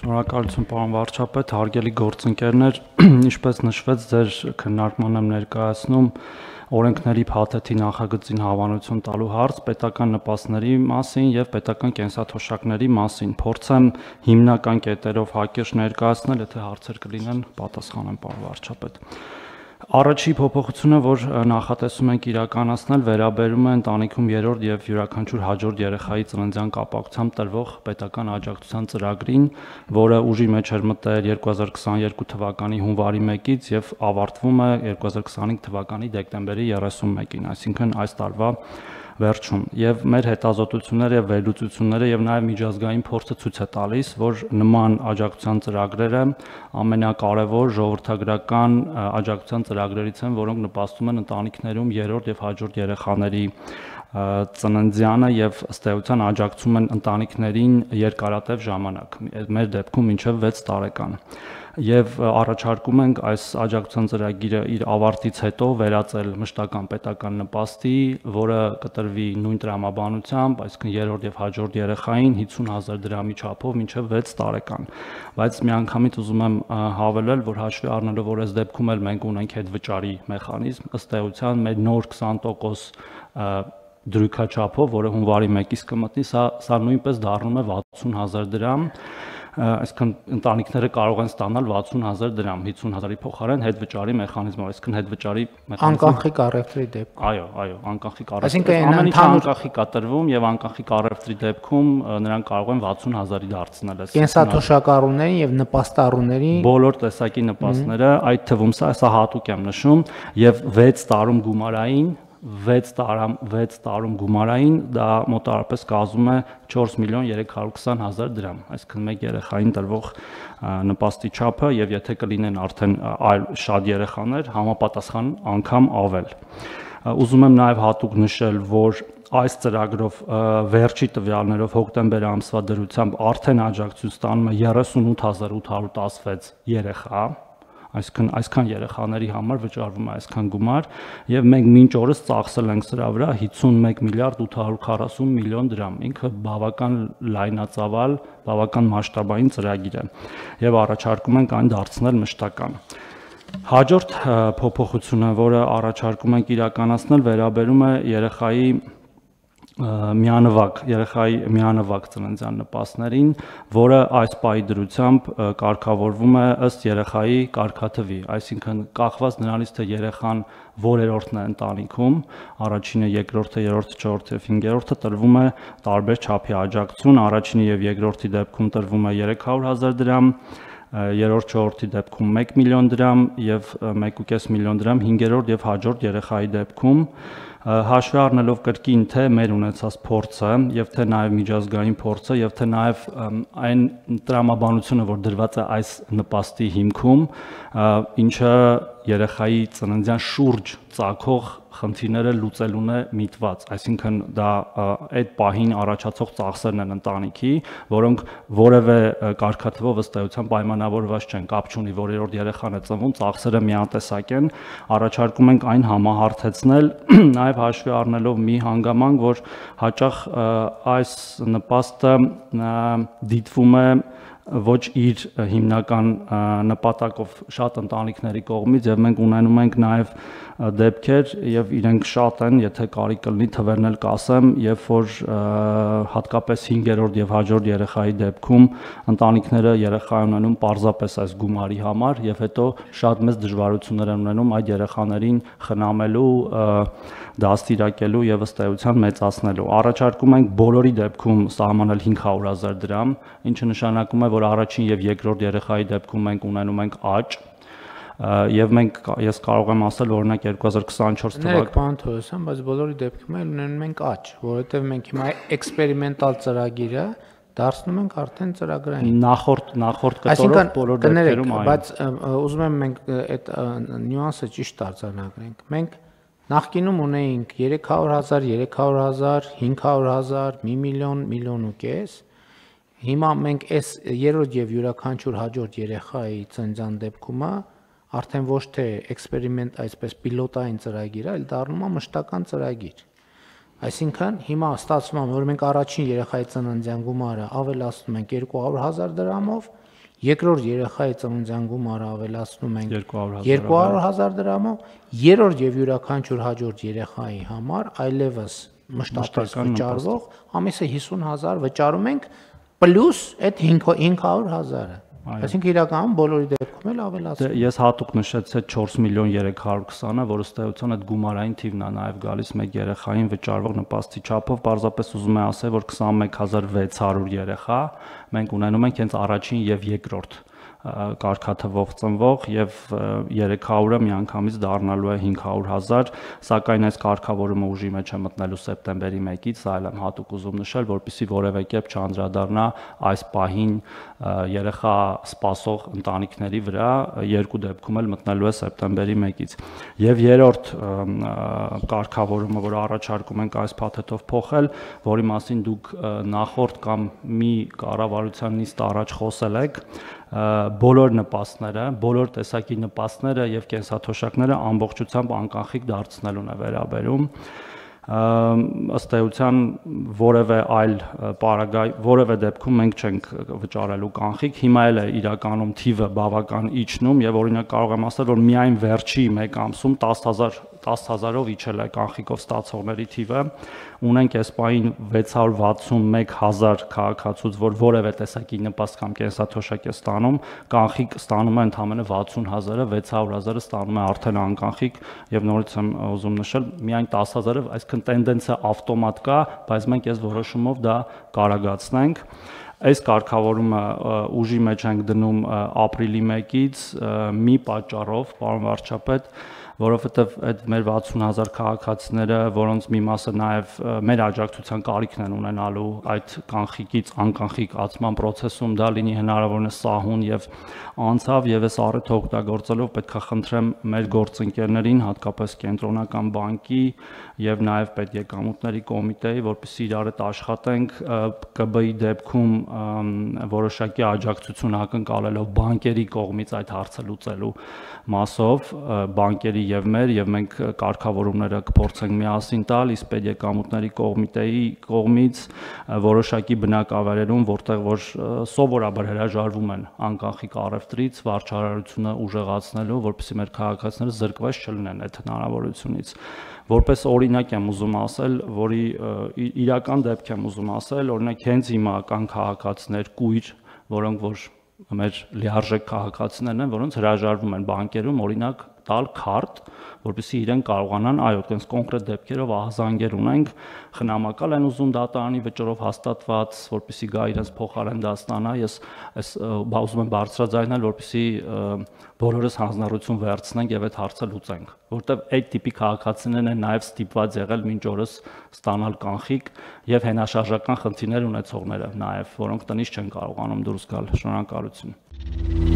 Շնորհակալություն պարոն վարչապետ, հարգելի գործընկերներ, ինչպես նշվեց ձեր քննարկման եմ ներկայացնում օրենքների փաթեթի նախագծին հավանություն տալու հարց պետական նպաստների մասին եւ պետական կենսաթոշակների մասին։ Փորձեմ հիմնական կետերով հակիրճ ներկայացնել, եթե հարցեր կլինեն, պատասխանեմ պարոն վարչապետ։ Առաջի փոփոխությունը, որ նախատեսում ենք իրականացնել, վերաբերում է ընտանիքում երրորդ եւ յուրաքանչյուր հաջորդ երեխայի ծննդյան կապակցությամբ տրվող պետական աջակցության ծրագրին, որը ուժի մեջ էր մտել 2022 թվականի հունվարի 1-ից եւ ավարտվում է 2025 թվականի դեկտեմբերի 31-ին, այսինքն այս տարվա վերջում, եւ մեր հետազոտությունները եւ վերլուծությունները եւ նաեւ միջազգային փորձը ցույց է տալիս, որ նման աջակցության ծրագրերը ամենակարևոր ժողովրդագրական աջակցության ծրագրերից են, որոնք նպաստում են ընտանիքներում երրորդ եւ հաջորդ երեխաների ծննդյանը եւ ըստ էության աջակցում են ընտանիքներին երկարատև ժամանակ, մեր դեպքում մինչեւ 6 տարեկան։ Եվ առաջարկում ենք այս աջակցության ծրագիրը իր ավարտից հետո վերածել մշտական պետական նպաստի, որը կտրվի նույն տրամաբանությամբ, այսինքն երրորդ եւ հաջորդ երեխային 50,000 դրամի չափով մինչեւ 6 տարեկան։ Բայց միանգամից ուզում եմ հավելել, որ հաշվի առնելով, որ այս դեպքում էլ մենք ունենք հետվճարի մեխանիզմ, ըստ էության մեր նոր 20% դրույքաչափով, որը հունվարի 1-ից կմտնի, սա նույնպես դառնում է 60,000 դրամ, այսինքն ընտանիքները կարող են ստանալ 60,000 դրամ 50,000-ի փոխարեն հետվճարի մեխանիզմով, այսինքն հետվճարի մեխանիզմը անկախի կառավարի դեպքում։ Այո, անկախի կառավարի։ Ամեն ինչը անկախի կա տրվում եւ անկախի կառավարի դեպքում նրանք կարող են 60,000-ի դարձնել այս կենսաթոշակառուներին եւ նպաստառուներին բոլոր տեսակի նպաստները, այդ թվում սա հատուկ եմ նշում, եւ 6 տարում գումարային 6 տարում գումարային դա մոտավորապես կազմում է 4,320,000 դրամ, այսինքն մեկ երեխային տրվող նպաստի չափը եւ եթե կլինեն արդեն այլ շատ երեխաներ, համապատասխան անգամ ավել։ Ուզում եմ նաեւ հատուկ նշել, որ այս ծրագրով վերջի տվյալներով հոկտեմբեր ամսվա դրությամբ արդեն աջակցություն ստանում է 38,816 երեխա, այսինքն այսքան երեխաների համար վճարվում է այսքան գումար եւ մենք մինչ օրս ծախսել ենք սրա վրա 51 միլիարդ 840 միլիոն դրամ, ինքը բավական լայնածավալ, բավական մասշտաբային ծրագիր է եւ առաջարկում ենք այն դարձնել մշտական։ Հաջորդ փոփոխությունը, որը առաջարկում ենք իրականացնել, վերաբերում է երեխայի միանվագ ծննդյան նպաստներին, որը այս պահի դրությամբ կարգավորվում է ըստ երեխայի կարգաթվի, այսինքն կախված նրանից, թե երեխան որերորդն է ընտանիքում, առաջինը, երկրորդը, երրորդը, չորրորդը եւ 5-րդը տրվում է տարբեր չափի աջակցություն, առաջինի եւ երկրորդի դեպքում տրվում է 300,000 դրամ, երրորդ չորրորդի դեպքում 1 միլիոն դրամ եւ 1.5 միլիոն դրամ 5-րդ եւ հաջորդ երեխայի դեպքում հաշվի առնելով կրկին թե մեր ունեցած փորձը եւ թե նաեւ միջազգային փորձը եւ թե նաեւ այն տրամաբանությունը, որ դրված է այս նպաստի հիմքում, ինչը երեխայի ծննդյան շուրջ ծագող խնդիրները լուծելուն է միտված, այսինքն դա այդ պահին առաջացող ծախսերն են ընտանիքի, որոնք որևէ կարգաթվով ըստ էության պայմանավորված չեն, կապ չունի, որ երրորդ երեխան է ծնվում, ծախսերը միատեսակ են, առաջարկում ենք այն համահարթեցնել, նաև հաշվի առնելով մի հանգամանք, որ հաճախ այս նպաստը դիտվում է ոչ իր հիմնական նպատակով շատ ընտանիքների կողմից եւ մենք ունենում ենք նաեւ դեպքեր եւ իրենք շատ են, եթե կարիք կլինի թվերն էլ կասեմ, երբ որ հատկապես 5-րդ եւ հաջորդ երեխայի դեպքում ընտանիքները երեխա ունենում պարզապես այս գումարի համար եւ հետո շատ մեծ դժվարություններ են ունենում այդ երեխաներին խնամելու, դաստիարակելու եւ ըստ էության մեծացնելու։ Առաջարկում ենք բոլորի դեպքում սահմանել 500,000 դրամ, ինչը նշանակում է, որ առաջին եւ երկրորդ երեխայի դեպքում մենք ունենում ենք աճ եւ ես կարող եմ ասել, որ օրինակ 2024 թվականին պարոն Թորոսյան, բայց բոլորի դեպքում էլ ունենում ենք աճ, որովհետեւ մենք հիմա էքսպերիմենտալ ծրագիրը դարձնում ենք արդեն ծրագրային։ Նախորդ կտորով բոլոր դեպքերում այո։ Բայց ուզում եմ մենք այդ նյուանսը ճիշտ արձանագրենք։ Մենք նախկինում ունեինք 300,000, 300,000, 500,000, 1 միլիոն, 1.5 միլիոն։ Հիմա մենք այս երրորդ եւ յուրաքանչյուր հաջորդ երեխայի ծննդյան դեպքում արդեն ոչ թե էքսպերիմենտ, այսպես պիլոտային ծրագիր է, այլ դառնում է մշտական ծրագիր։ Այսինքն հիմա ստացվում է, որ մենք առաջին երեխայի ծննդյան գումարը ավելացնում ենք 200,000 դրամով, երկրորդ երեխայի ծննդյան գումարը ավելացնում ենք 200,000 դրամով, երրորդ եւ յուրաքանչյուր հաջորդ երեխայի համար այլևս մշտապես վճարվող ամիսը 50,000 վճարում ենք պլյուս այդ 500,000-ը։ Այսինքն իրականում բոլորի դեպքում էլ ավելացնում։ Ես հատուկ նշեցի այդ 4 միլիոն 320-ը, որը ըստ էության այդ գումարային թիվն է նաև գալիս մեկ երեխային վճարվող նպաստի չափով, պարզապես ուզում եմ ասել, որ 21600 երեխա մենք ունենում ենք հենց առաջին եւ երկրորդ կարգաթվով ծնվող եւ 300-ը միանգամից դառնալու է 500,000, սակայն այս կարգավորումը ուժի մեջ է մտնելու սեպտեմբերի 1-ից, այլ եմ հատուկ ուզում նշել, որպեսզի որևէ կերպ չանդրադառնա այս պահին երեխա սպասող ընտանիքների վրա, երկու դեպքում էլ մտնելու է սեպտեմբերի 1-ից։ Եվ երրորդ կարգավորումը, որը առաջարկում ենք այս փաթեթով փոխել, որի մասին դուք նախորդ կամ մի կառավարության նիստ առաջ խոսել եք, բոլոր նպաստները, բոլոր տեսակի նպաստները եւ կենսաթոշակները ամբողջությամբ անկանխիկ դարձնելուն է վերաբերում։ Ըստ էության որևէ այլ պարագայ, որևէ դեպքում մենք չենք վճարելու կանխիկ, հիմա էլ է իրականում թիվը բավական իջնում եւ օրինակ կարող եմ ասել, որ միայն վերջի 1 ամսում 10,000-ով իջել է կանխիկով ստացողների թիվը, ունենք այս պահին 661,000 քաղաքացուց, որ որևէ տեսակի նպաստ կամ կենսաթոշակ է ստանում, կանխիկ ստանում է ընդամենը 60,000-ը, 600,000-ը ստանում է արդեն անկանխիկ եւ նորից եմ ուզում նշել, միայն 10,000-ը, այսինքն տենդենսը ավտոմատ կա, բայց մենք այս որոշումով դա կարագացնենք։ Այս կարգավորումը ուժի մեջ ենք դնում ապրիլի 1-ից մի պատճառով, պարոն վարչապետ, որովհետև այդ մեր 60,000 քաղաքացիները, որոնց մի մասը նաև մեր աջակցության կարիքն են ունենալու այդ կանխիկից անկանխիկ ացման process-ում, դա լինի հնարավորինս սահուն եւ անցավ, եւ այս առիթը օգտագործելով պետք է խնդրեմ մեր գործընկերներին, հատկապես կենտրոնական բանկի եւ նաեւ պետեկամուտների կոմիտեի, որպեսզի իրար հետ աշխատենք ԿԲ-ի դեպքում որոշակի աջակցություն ակնկալելով բանկերի կողմից այդ հարցը լուծելու մասով, բանկերի եւ մեր եւ մենք կարգավորումները կփորձենք միասին տալ, իսկ պետեկամուտների կոմիտեի կողմից որոշակի բնակավայրերում, որտեղ որ սովորաբար հրաժարվում են անկանխիկ առևտրից, վարչարարությունը ուժեղացնելու, որպեսզի մեր քաղաքացիները զրկված չլինեն այդ հնարավորությունից։ Որպես օրինակ եմ ուզում ասել, որի իրական դեպք եմ ուզում ասել, օրինակ հենց հիմա կան քաղաքացիներ կույր, որոնք որ մեր լիարժեք քաղաքացիներն են, որոնց հրաժարվում են բանկերում օրինակ տալ քարտ, որպեսզի իրեն կարողանան, այո, այդպես կոնկրետ դեպքերով ահազանգեր ունենք, խնամակալ են ուզում դատարանի վճռով հաստատված, որպեսզի գա իրենց փոխարեն դա ստանա, ես ուզում եմ բարձրաձայնել, որպեսզի բոլորս հանձնառություն վերցնենք եւ այդ հարցը լուծենք, որտեվ այդ տիպի քաղաքացիներն են նաեւ ստիպված եղել մինչ օրս ստանալ կանխիկ եւ հենաշարժական խնդիրներ ունեցողները նաեւ, որոնք տնից չեն կարողանում դուրս գալ։ Շնորհակալություն։